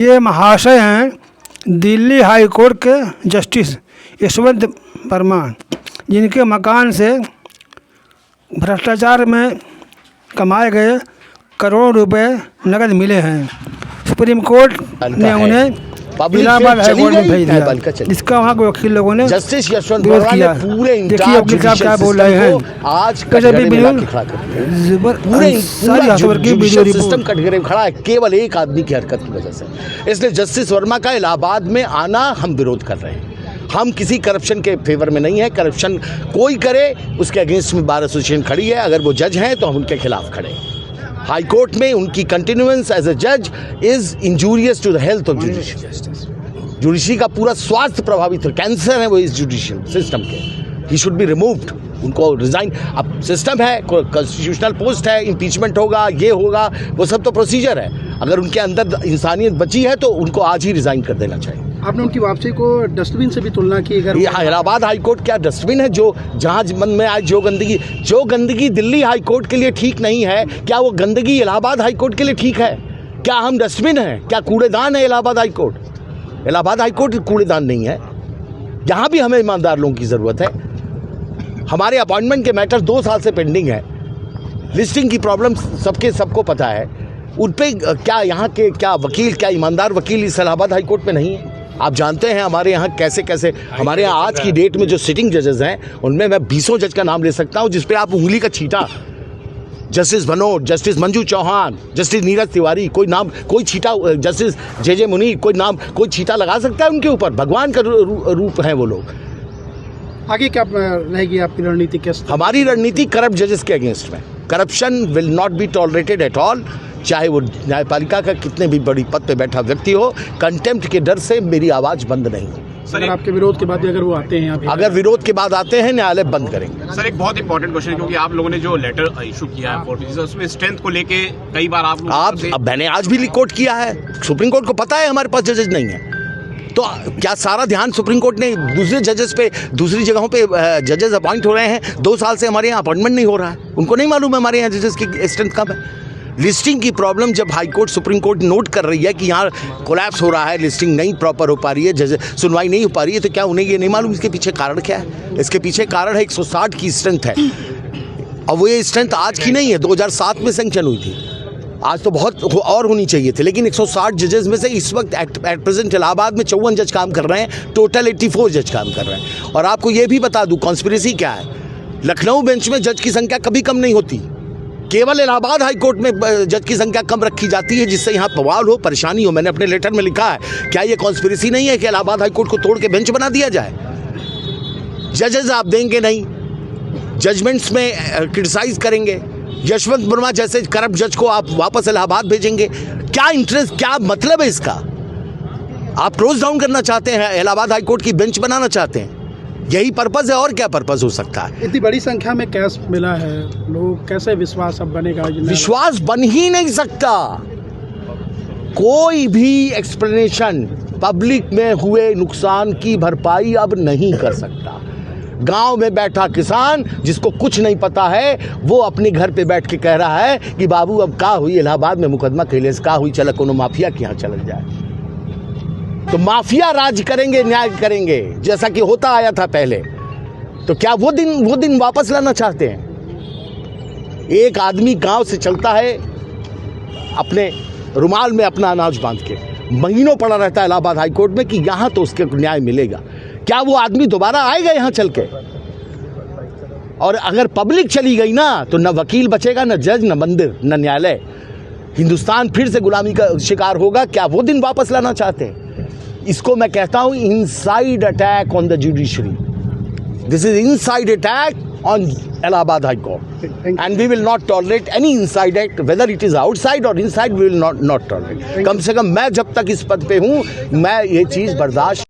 ये महाशय हैं दिल्ली हाई कोर्ट के जस्टिस यशवंत वर्मा, जिनके मकान से भ्रष्टाचार में कमाए गए करोड़ों रुपए नकद मिले हैं। सुप्रीम कोर्ट ने उन्हें इलाहाबाद हाई कोर्ट में भेज दिया, जिसका वहाँ के वकील लोगों ने जस्टिस यशवंत विरोध वर्मा किया। ने पूरे देखिए वकील साहब क्या बोल रहे हैं। आज सिस्टम कटघरे में खड़ा है केवल एक आदमी की हरकत की वजह से। इसलिए जस्टिस वर्मा का इलाहाबाद में आना हम विरोध कर रहे हैं। हम किसी करप्शन के फेवर में नहीं है। करप्शन कोई करे उसके अगेंस्ट में बार एसोसिएशन खड़ी है। अगर वो जज हैं तो हम उनके खिलाफ खड़े हैं। हाई कोर्ट में उनकी कंटिन्यूएंस एज ए जज is injurious to the health of judiciary. Judiciary का पूरा स्वास्थ्य प्रभावित है। कैंसर है वो इस जुडिशियल सिस्टम के। He should be removed. उनको रिजाइन। अब सिस्टम है, कॉन्स्टिट्यूशनल पोस्ट है, इम्पीचमेंट होगा, ये होगा, वो सब तो प्रोसीजर है। अगर उनके अंदर इंसानियत बची है तो उनको आज ही रिजाइन कर देना चाहिए। आपने उनकी वापसी को डस्टबिन से भी तुलना की। अगर इलाहाबाद हाई कोर्ट क्या डस्टबिन है जो जहाँ मन में आए जो गंदगी दिल्ली हाई कोर्ट के लिए ठीक नहीं है, क्या वो गंदगी इलाहाबाद हाई कोर्ट के लिए ठीक है? क्या हम डस्टबिन हैं? क्या कूड़ेदान है Allahabad high court? Allahabad high court कूड़ेदान नहीं है। यहाँ भी हमें ईमानदार लोगों की ज़रूरत है। हमारे अपॉइंटमेंट के मैटर 2 साल से पेंडिंग है। लिस्टिंग की प्रॉब्लम सबको पता है। उन पर क्या यहाँ के क्या वकील, क्या ईमानदार वकील इस इलाहाबाद हाई कोर्ट में नहीं है? आप जानते हैं हमारे यहाँ कैसे हमारे यहाँ आज की डेट में जो सिटिंग जजेस हैं उनमें मैं 20 जज का नाम ले सकता हूँ जिस पे आप उंगली का छींटा, justice Bhanot, justice Manju Chauhan, justice Neeraj Tiwari, कोई छींटा, जस्टिस जे मुनीर, कोई छींटा लगा सकता है उनके ऊपर? भगवान का रूप है वो लोग। आगे क्या रहेगी आपकी रणनीति? कैसे? हमारी रणनीति करप्ट जजेस के अगेंस्ट में। Corruption will not be tolerated at all, चाहे वो न्यायपालिका का कितने भी बड़ी पद पे बैठा व्यक्ति हो। कंटेम्प्ट के डर से मेरी आवाज़ बंद नहीं हो। सर आपके विरोध के बाद अगर वो आते हैं यहाँ, अगर विरोध के बाद आते हैं न्यायालय बंद करेंगे। सर एक बहुत इंपॉर्टेंट क्वेश्चन है, क्योंकि आप लोगों ने जो लेटर इशू किया है कोर्ट में, उसमें स्ट्रेंथ को लेके कई बार अब मैंने आज भी कोर्ट किया है। सुप्रीम कोर्ट को पता है हमारे पास जजेस नहीं है, तो क्या सारा ध्यान सुप्रीम कोर्ट ने दूसरे जजेस पे, दूसरी जगहों पे जजेस अपॉइंट हो रहे हैं? 2 साल से हमारे यहाँ अपॉइंटमेंट नहीं हो रहा है। उनको नहीं मालूम है हमारे यहाँ जजेस की स्ट्रेंथ कम है। लिस्टिंग की प्रॉब्लम जब high court, supreme court note कर रही है कि यहाँ कोलैप्स हो रहा है, लिस्टिंग नहीं प्रॉपर हो पा रही है, जज सुनवाई नहीं हो पा रही है, तो क्या उन्हें ये नहीं मालूम इसके पीछे कारण क्या है? इसके पीछे कारण है 160 की स्ट्रेंथ है। और वो ये स्ट्रेंथ आज की नहीं है, 2007 में सैंक्शन हुई थी। आज तो बहुत और होनी चाहिए थी, लेकिन 160 जजेस में से इस वक्त एट प्रेजेंट इलाहाबाद में 54 जज काम कर रहे हैं, टोटल 84 जज काम कर रहे हैं। और आपको ये भी बता दूं कॉन्स्पिरेसी क्या है। लखनऊ बेंच में जज की संख्या कभी कम नहीं होती, केवल इलाहाबाद हाई कोर्ट में जज की संख्या कम रखी जाती है, जिससे यहाँ बवाल हो, परेशानी हो। मैंने अपने लेटर में लिखा है, क्या ये कॉन्स्पिरेसी नहीं है कि इलाहाबाद हाई कोर्ट को तोड़ के बेंच बना दिया जाए? जजेस आप देंगे नहीं, जजमेंट्स में क्रिटिसाइज करेंगे। यशवंत वर्मा जैसे करप्ट जज को आप वापस इलाहाबाद भेजेंगे? क्या इंटरेस्ट, क्या मतलब है इसका? आप क्लोज डाउन करना चाहते हैं, इलाहाबाद हाई कोर्ट की बेंच बनाना चाहते हैं? यही पर्पस है, और क्या पर्पस हो सकता है? इतनी बड़ी संख्या में कैश मिला है, लोग कैसे विश्वास अब बनेगा? विश्वास बन ही नहीं सकता। कोई भी एक्सप्लेनेशन पब्लिक में हुए नुकसान की भरपाई अब नहीं कर सकता। गांव में बैठा किसान जिसको कुछ नहीं पता है, वो अपने घर पे बैठ के कह रहा है कि बाबू अब का हुई, इलाहाबाद में मुकदमा कैले से का हुई, चला कोनो माफिया के यहाँ चल जाए। तो माफिया राज करेंगे, न्याय करेंगे जैसा कि होता आया था पहले। तो क्या वो दिन वापस लाना चाहते हैं? एक आदमी गांव से चलता है अपने रुमाल में अपना अनाज बांध के, महीनों पड़ा रहता है इलाहाबाद हाई कोर्ट में कि यहाँ तो उसके न्याय मिलेगा। क्या वो आदमी दोबारा आएगा यहाँ चल के? और अगर पब्लिक चली गई ना, तो न वकील बचेगा, न जज, न मंदिर, न न्यायालय। हिंदुस्तान फिर से गुलामी का शिकार होगा। क्या वो दिन वापस लाना चाहते हैं? इसको मैं कहता हूं inside attack on the judiciary. This is inside attack on Allahabad high court, and we will not tolerate any inside act, whether it is outside और inside, we will not tolerate. कम से कम मैं जब तक इस पद पे हूं, मैं ये चीज बर्दाश्त